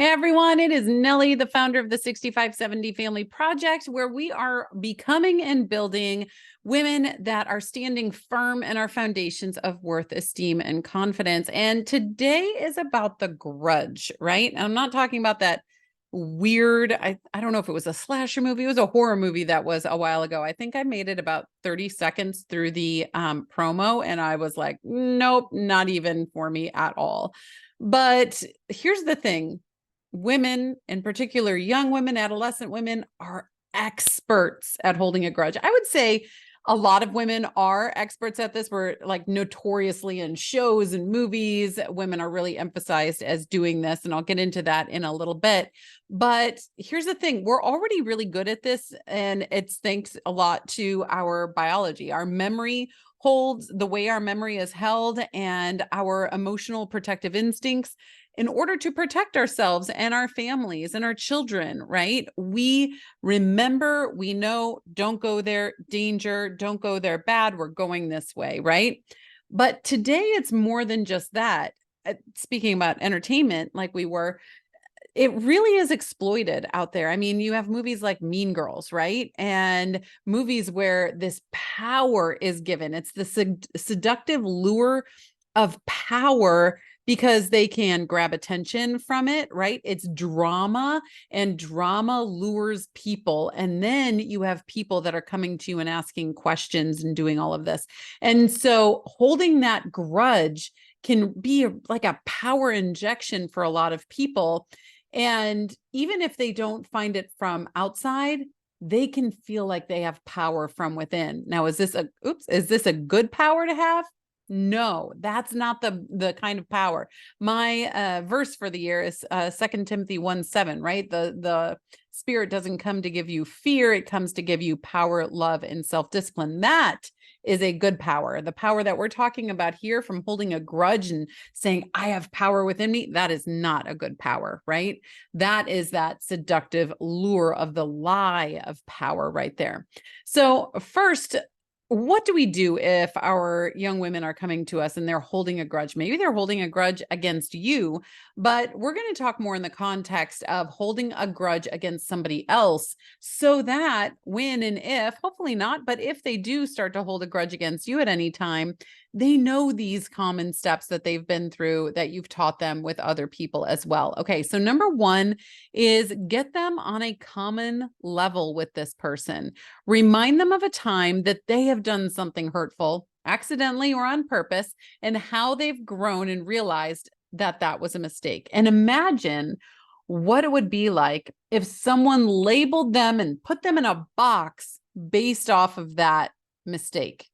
Hey everyone, it is Nellie, the founder of the 6570 Family Project, where we are becoming and building women that are standing firm in our foundations of worth, esteem, and confidence. And today is about the grudge, right? And I'm not talking about that weird, I don't know if it was a slasher movie, it was a horror movie that was a while ago. I think I made it about 30 seconds through the promo, and I was like, nope, not even for me at all. But here's the thing. Women, in particular, young women, adolescent women, are experts at holding a grudge. I would say a lot of women are experts at this. We're like notoriously in shows and movies. Women are really emphasized as doing this, and I'll get into that in a little bit. But here's the thing. We're already really good at this, and it's thanks a lot to our biology. Our memory holds the way our memory is held, and our emotional protective instincts in order to protect ourselves and our families and our children, right? We remember, we know, don't go there, danger, don't go there, bad, we're going this way, right? But today it's more than just that. Speaking about entertainment, like we were, it really is exploited out there. I mean, you have movies like Mean Girls, right? And movies where this power is given. It's the seductive lure of power because they can grab attention from it, right? It's drama, and drama lures people. And then you have people that are coming to you and asking questions and doing all of this. And so holding that grudge can be like a power injection for a lot of people. And even if they don't find it from outside, they can feel like they have power from within. Now, is this a good power to have? No, that's not the kind of power. My verse for the year is 2 Timothy 1:7, right? The Spirit doesn't come to give you fear, it comes to give you power, love, and self-discipline. That is a good power. The power that we're talking about here, from holding a grudge and saying, I have power within me, that is not a good power, right? That is that seductive lure of the lie of power right there. So first, what do we do if our young women are coming to us and they're holding a grudge? Maybe they're holding a grudge against you, but we're going to talk more in the context of holding a grudge against somebody else, so that when and if, hopefully not, but if they do start to hold a grudge against you at any time, they know these common steps that they've been through, that you've taught them with other people as well. Okay, so number one is get them on a common level with this person. Remind them of a time that they have done something hurtful, accidentally or on purpose, and how they've grown and realized that that was a mistake. And imagine what it would be like if someone labeled them and put them in a box based off of that mistake,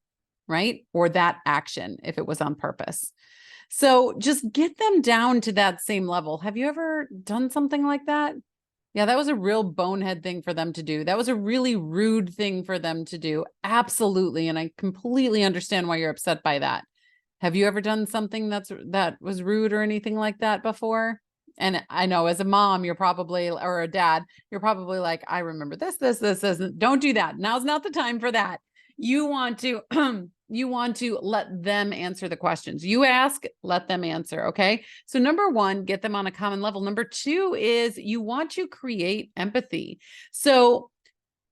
right? Or that action, if it was on purpose. So just get them down to that same level. Have you ever done something like that? Yeah, that was a real bonehead thing for them to do. That was a really rude thing for them to do. Absolutely. And I completely understand why you're upset by that. Have you ever done something that was rude or anything like that before? And I know as a mom, you're probably, or a dad, you're probably like, I remember this. Don't do that. Now's not the time for that. You want to, you want to let them answer the questions. You ask, let them answer. Okay. So number one, get them on a common level. Number two is you want to create empathy. So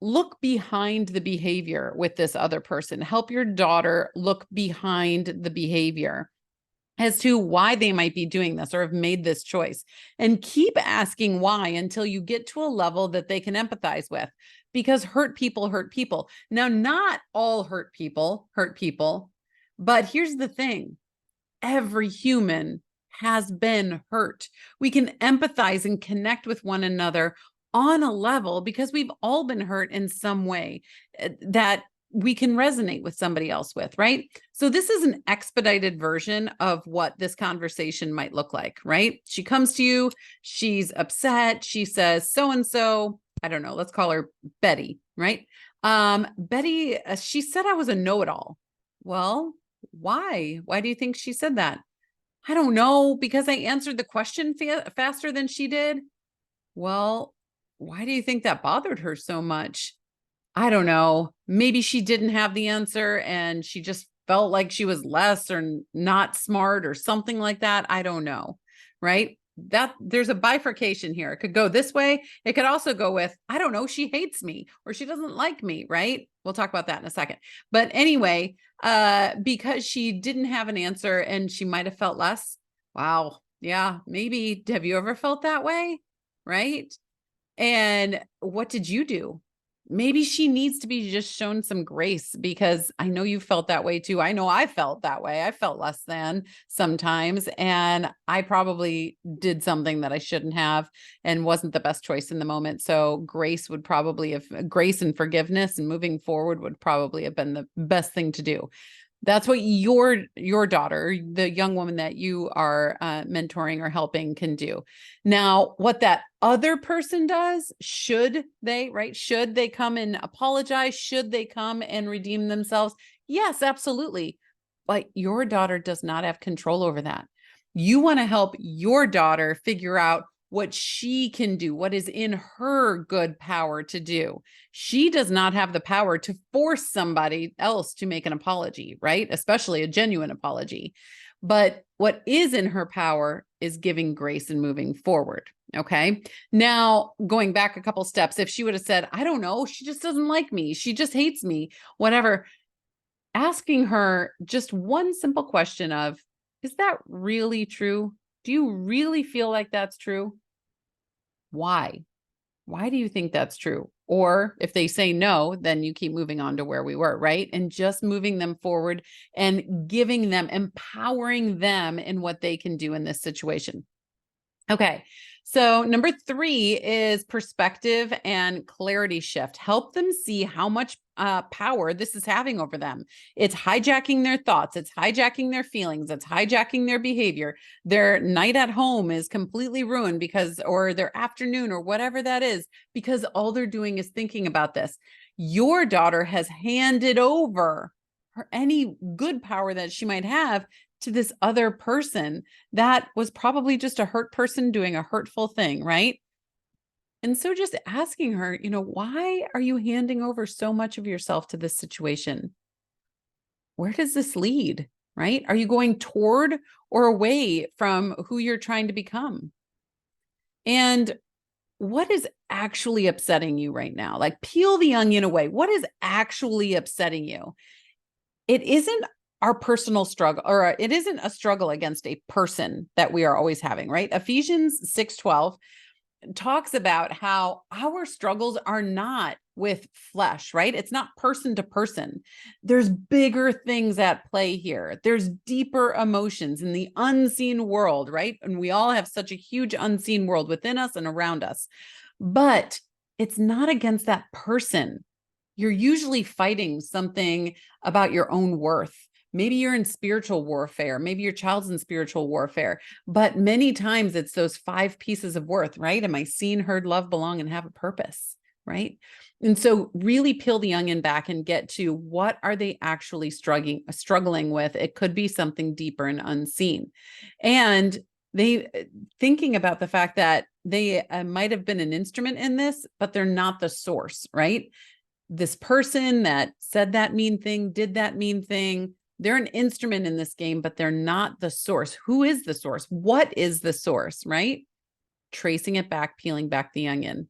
look behind the behavior with this other person. Help your daughter look behind the behavior as to why they might be doing this or have made this choice, and keep asking why until you get to a level that they can empathize with, because hurt people hurt people. Now, not all hurt people, but here's the thing. Every human has been hurt. We can empathize and connect with one another on a level because we've all been hurt in some way that we can resonate with somebody else with, right? So this is an expedited version of what this conversation might look like, right? She comes to you, she's upset, she says, so-and-so, I don't know, let's call her Betty, right? Betty, she said I was a know-it-all. Well, why? Why do you think she said that? I don't know, because I answered the question faster than she did. Well, why do you think that bothered her so much? I don't know. Maybe she didn't have the answer and she just felt like she was less or not smart or something like that. I don't know. Right? that there's a bifurcation here. It could go this way. It could also go with, I don't know, she hates me or she doesn't like me, right? We'll talk about that in a second. But anyway, because she didn't have an answer and she might have felt less. Wow. Yeah, maybe. Have you ever felt that way? Right? And what did you do? Maybe she needs to be just shown some grace, because I know you felt that way too. I know I felt that way. I felt less than sometimes, and I probably did something that I shouldn't have and wasn't the best choice in the moment. So grace would probably have, grace and forgiveness and moving forward would probably have been the best thing to do. That's what your daughter, the young woman that you are mentoring or helping, can do. Now, what that other person does, should they, right? Should they come and apologize? Should they come and redeem themselves? Yes, absolutely. But your daughter does not have control over that. You want to help your daughter figure out what she can do, what is in her good power to do. She does not have the power to force somebody else to make an apology, right? Especially a genuine apology. But what is in her power is giving grace and moving forward. Okay. Now, going back a couple steps, if she would have said, I don't know, she just doesn't like me, she just hates me, whatever, asking her just one simple question of, is that really true? Do you really feel like that's true? Why? Why do you think that's true? Or if they say no, then you keep moving on to where we were, right? And just moving them forward and giving them, empowering them in what they can do in this situation. Okay. So number 3 is perspective and clarity shift. Help them see how much power this is having over them. It's hijacking their thoughts. It's hijacking their feelings. It's hijacking their behavior. Their night at home is completely ruined because, or their afternoon or whatever that is, because all they're doing is thinking about this. Your daughter has handed over any good power that she might have to this other person that was probably just a hurt person doing a hurtful thing, right? And so just asking her, why are you handing over so much of yourself to this situation? Where does this lead, right? Are you going toward or away from who you're trying to become? And what is actually upsetting you right now? Like, peel the onion away. What is actually upsetting you? It isn't our personal struggle, or it isn't a struggle against a person that we are always having, right? Ephesians 6:12 talks about how our struggles are not with flesh, right? It's not person to person. There's bigger things at play here. There's deeper emotions in the unseen world, right? And we all have such a huge unseen world within us and around us. But it's not against that person. You're usually fighting something about your own worth. Maybe you're in spiritual warfare. Maybe your child's in spiritual warfare. But many times it's those 5 pieces of worth, right? Am I seen, heard, loved, belong, and have a purpose, right? And so really peel the onion back and get to, what are they actually struggling with? It could be something deeper and unseen. And they thinking about the fact that they might have been an instrument in this, but they're not the source, right? This person that said that mean thing, did that mean thing, they're an instrument in this game, but they're not the source. Who is the source? What is the source, right? Tracing it back, peeling back the onion.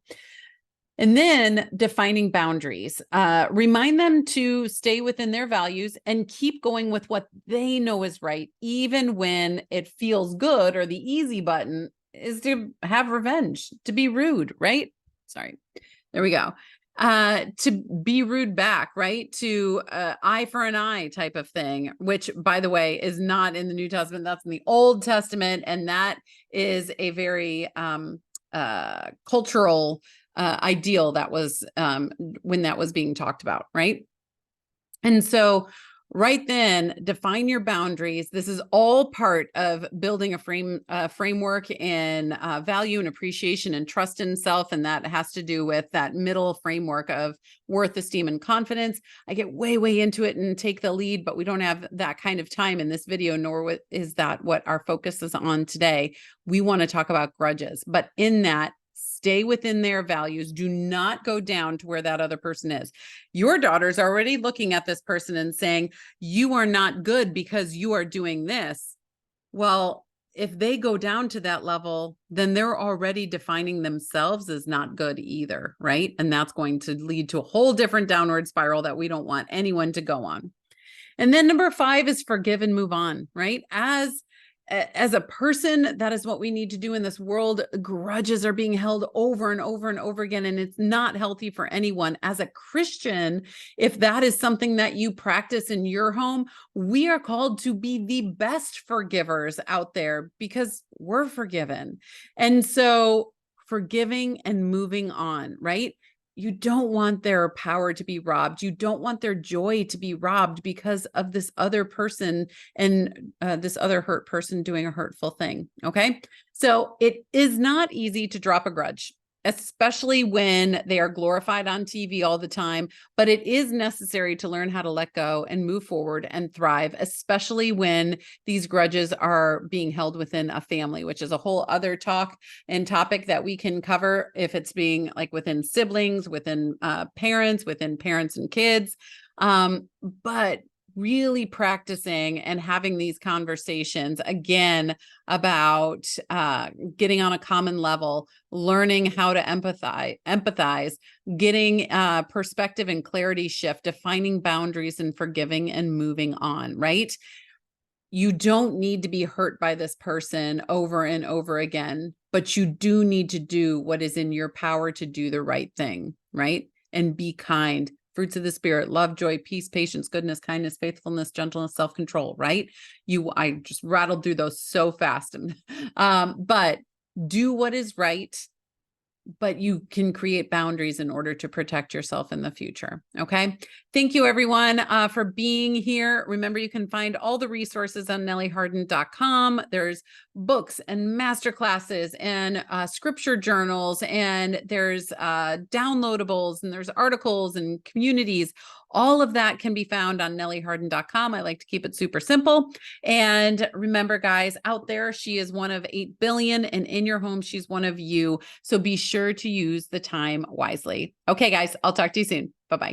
And then defining boundaries. Remind them to stay within their values and keep going with what they know is right, even when it feels good, or the easy button is to have revenge, to be rude, right? Sorry. There we go. To be rude back, right? To eye for an eye type of thing, which, by the way, is not in the New Testament. That's in the Old Testament. And that is a very cultural ideal that was when that was being talked about, right? And so right then, define your boundaries. This is all part of building a framework in value and appreciation and trust in self. And that has to do with that middle framework of worth, esteem, and confidence. I get way into it and take the lead, but we don't have that kind of time in this video, nor is that what our focus is on today. We want to talk about grudges, but in that, stay within their values. Do not go down to where that other person is. Your daughter's already looking at this person and saying, you are not good because you are doing this. Well, if they go down to that level, then they're already defining themselves as not good either, right? And that's going to lead to a whole different downward spiral that we don't want anyone to go on. And then number 5 is forgive and move on, right? As a person, that is what we need to do in this world. Grudges are being held over and over and over again, and it's not healthy for anyone. As a Christian, if that is something that you practice in your home, we are called to be the best forgivers out there because we're forgiven. And so forgiving and moving on, right? You don't want their power to be robbed. You don't want their joy to be robbed because of this other person and this other hurt person doing a hurtful thing. Okay. So it is not easy to drop a grudge, especially when they are glorified on TV all the time, but it is necessary to learn how to let go and move forward and thrive, especially when these grudges are being held within a family, which is a whole other talk and topic that we can cover if it's being like within siblings, within parents and kids. But really practicing and having these conversations again about getting on a common level, learning how to empathize, getting perspective and clarity shift, defining boundaries and forgiving and moving on, right? You don't need to be hurt by this person over and over again, but you do need to do what is in your power to do the right thing, right? And be kind. Fruits of the Spirit, love, joy, peace, patience, goodness, kindness, faithfulness, gentleness, self-control, right? I just rattled through those so fast. But do what is right, but you can create boundaries in order to protect yourself in the future. Okay. Thank you everyone for being here. Remember, you can find all the resources on nellieharden.com. There's books and masterclasses and scripture journals, and there's downloadables, and there's articles and communities. All of that can be found on nellieharden.com. I like to keep it super simple. And remember, guys, out there, she is one of 8 billion, and in your home, she's one of you. So be sure to use the time wisely. Okay, guys, I'll talk to you soon.